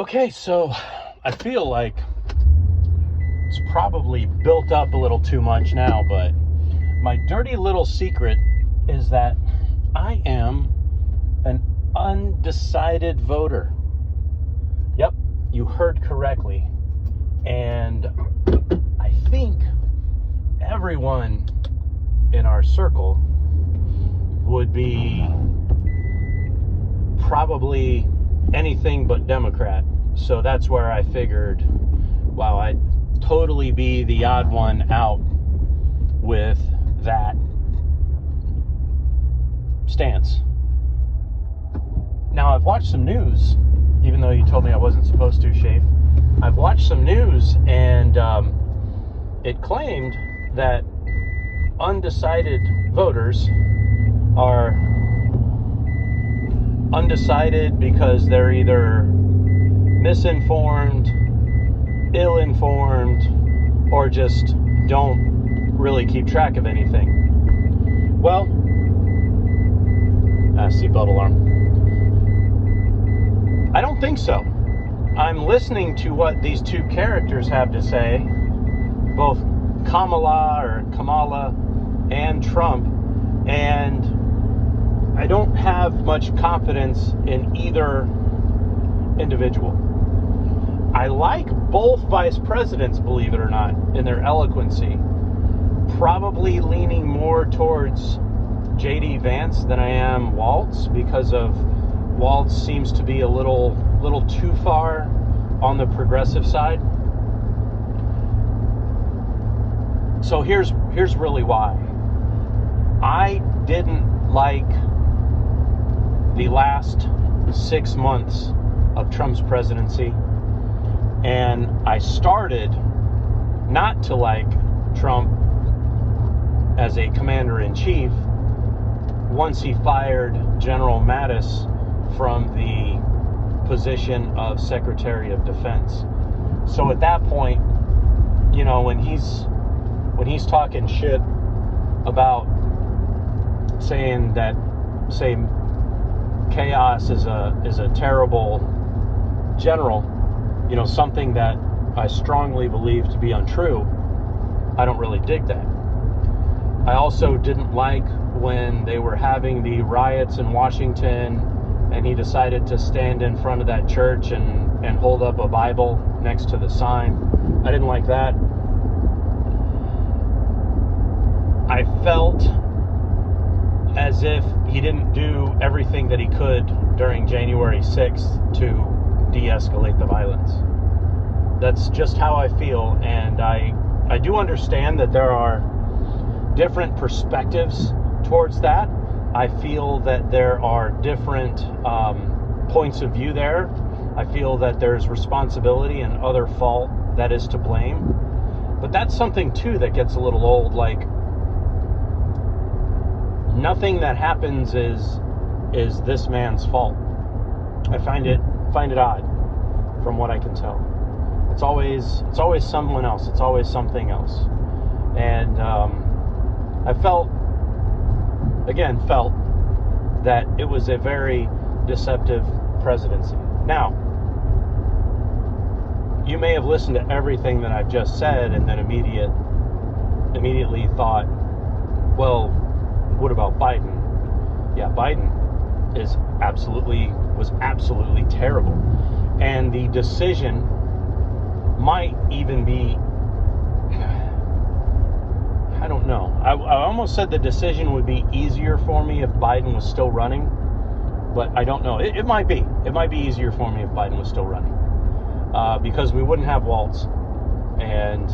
Okay, so I feel like it's probably built up a little too much now, but my dirty little secret is that I am an undecided voter. Yep, you heard correctly. And I think everyone in our circle would be probably anything but Democrat. So that's where I figured, wow, I'd totally be the odd one out with that stance. Now, I've watched some news, even though you told me I wasn't supposed to, Shafe. I've watched some news, and it claimed that undecided voters are undecided because they're either misinformed, ill-informed, or just don't really keep track of anything. Well, seatbelt alarm. I don't think so. I'm listening to what these two characters have to say, both Kamala and Trump, and I don't have much confidence in either individual. I like both vice presidents, believe it or not, in their eloquency. Probably leaning more towards J.D. Vance than I am Waltz, because of Waltz seems to be a little too far on the progressive side. So here's really why. I didn't like the last 6 months of Trump's presidency, and I started not to like Trump as a commander-in-chief once he fired General Mattis from the position of Secretary of Defense. So at that point, you know, when he's talking shit about saying that, say, chaos is a terrible general, you know, something that I strongly believe to be untrue, I don't really dig that. I also didn't like when they were having the riots in Washington and he decided to stand in front of that church and hold up a Bible next to the sign. I didn't like that. I felt as if he didn't do everything that he could during January 6th to de-escalate the violence. That's just how I feel, and I do understand that there are different perspectives towards that. I feel that there are different points of view there. I feel that there's responsibility and other fault that is to blame. But that's something too that gets a little old. Like, nothing that happens is this man's fault. I find it odd, from what I can tell. It's always someone else. It's always something else. And I felt that it was a very deceptive presidency. Now, you may have listened to everything that I've just said and then immediately thought, well, what about Biden? Yeah, Biden was absolutely terrible. And the decision might even be, I don't know. I almost said the decision would be easier for me if Biden was still running, but I don't know. It might be. It might be easier for me if Biden was still running, because we wouldn't have Waltz, and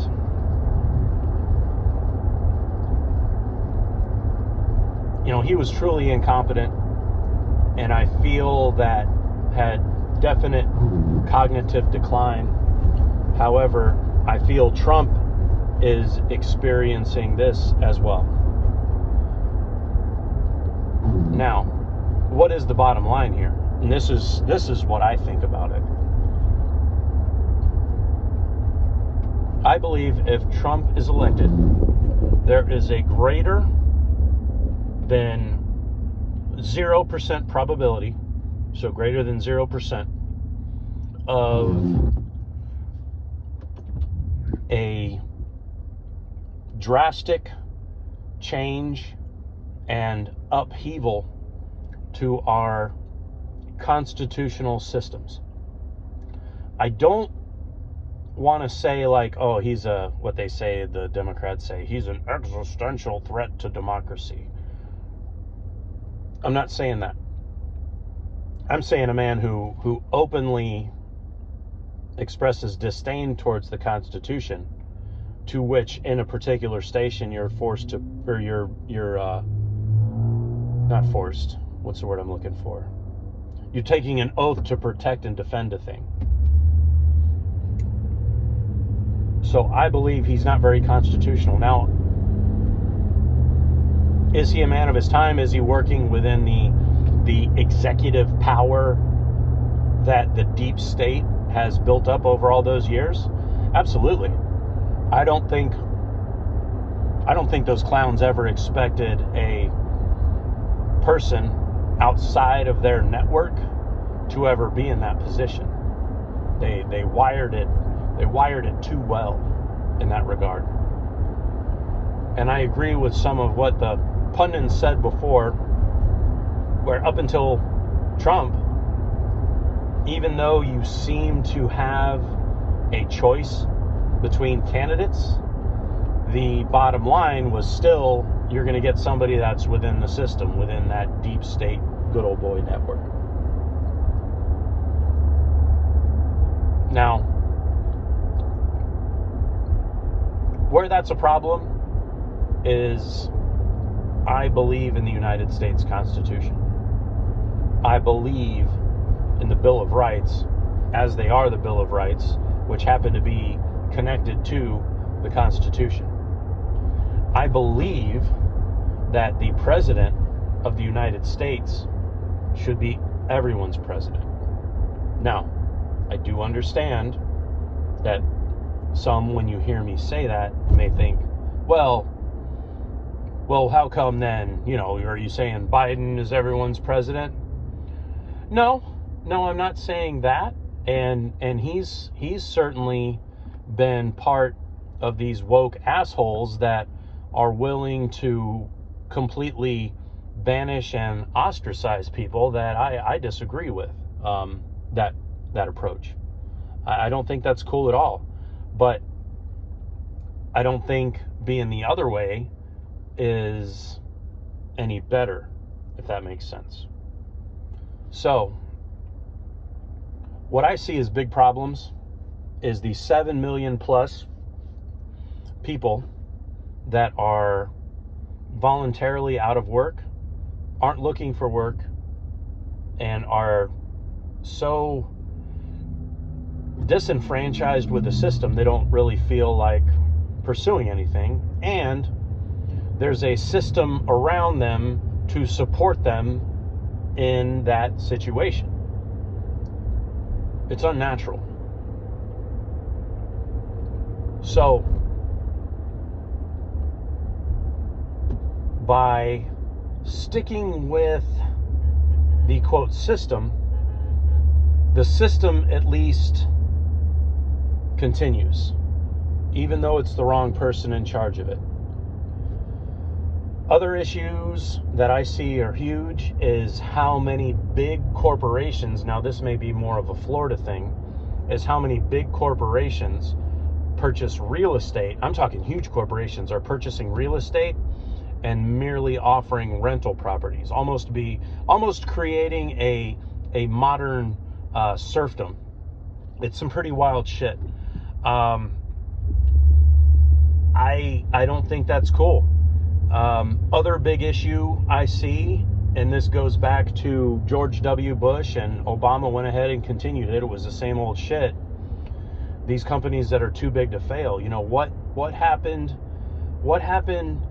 you know, he was truly incompetent, and I feel that had definite cognitive decline. However, I feel Trump is experiencing this as well. Now, what is the bottom line here? And this is what I think about it. I believe if Trump is elected, there is a greater than 0% probability, so greater than 0%, of a drastic change and upheaval to our constitutional systems. I don't want to say like, oh, he's what they say, the Democrats say, he's an existential threat to democracy. I'm not saying that. I'm saying a man who openly expresses disdain towards the Constitution, to which in a particular station you're forced to, or you're not forced, what's the word I'm looking for? You're taking an oath to protect and defend a thing. So I believe he's not very constitutional. Now, is he a man of his time? Is he working within the executive power that the deep state has built up over all those years? Absolutely. I don't think those clowns ever expected a person outside of their network to ever be in that position. They wired it too well in that regard. And I agree with some of what the pundits said before, where up until Trump, even though you seem to have a choice between candidates, the bottom line was still, you're going to get somebody that's within the system, within that deep state, good old boy network. Now, where that's a problem is, I believe in the United States Constitution. I believe in the Bill of Rights, as they are the Bill of Rights, which happen to be connected to the Constitution. I believe that the President of the United States should be everyone's president. Now, I do understand that some, when you hear me say that, may think, well, how come then, are you saying Biden is everyone's president? No, I'm not saying that. And he's certainly been part of these woke assholes that are willing to completely banish and ostracize people that I disagree with, that approach. I don't think that's cool at all. But I don't think being the other way is any better, if that makes sense. So, what I see as big problems is the 7 million plus people that are voluntarily out of work, aren't looking for work, and are so disenfranchised with the system they don't really feel like pursuing anything, and there's a system around them to support them in that situation. It's unnatural. So, by sticking with the quote system, the system at least continues, even though it's the wrong person in charge of it. Other issues that I see are huge is how many big corporations, now this may be more of a Florida thing, is how many big corporations purchase real estate. I'm talking huge corporations are purchasing real estate and merely offering rental properties, almost creating a modern serfdom. It's some pretty wild shit. I don't think that's cool. Other big issue I see, and this goes back to George W. Bush, and Obama went ahead and continued it. It was the same old shit. These companies that are too big to fail. What happened? What happened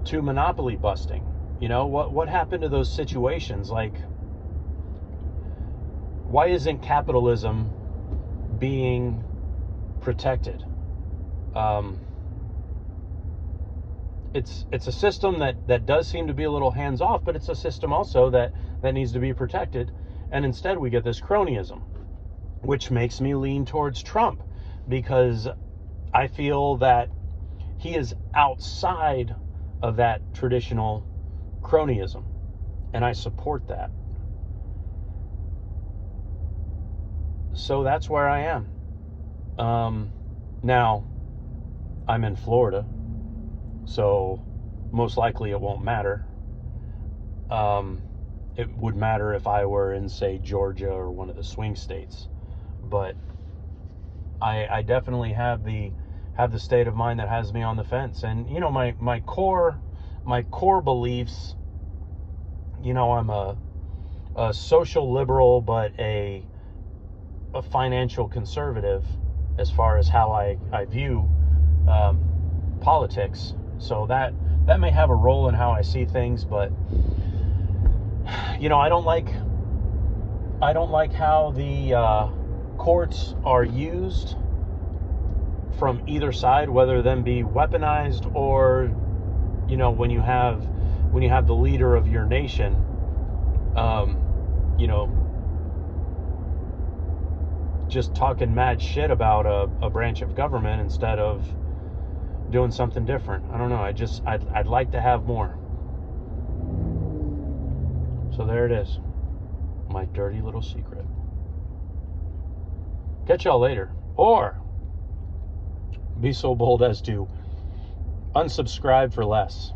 to monopoly busting? What happened to those situations? Like, why isn't capitalism being protected? It's a system that does seem to be a little hands off, but it's a system also that needs to be protected. And instead we get this cronyism. which makes me lean towards Trump, because I feel that he is outside of that traditional cronyism, and I support that. So that's where I am. Now, I'm in Florida, so most likely it won't matter. It would matter if I were in, say, Georgia or one of the swing states, but I definitely have the state of mind that has me on the fence. And you know, my core beliefs, you know, I'm a social liberal, but a financial conservative as far as how I view politics. So that may have a role in how I see things, but you know, I don't like how the courts are used from either side, whether them be weaponized or, you know, when you have the leader of your nation, you know, just talking mad shit about a branch of government instead of doing something different. I don't know. I'd like to have more. So there it is. My dirty little secret. Catch y'all later. Or be so bold as to unsubscribe for less.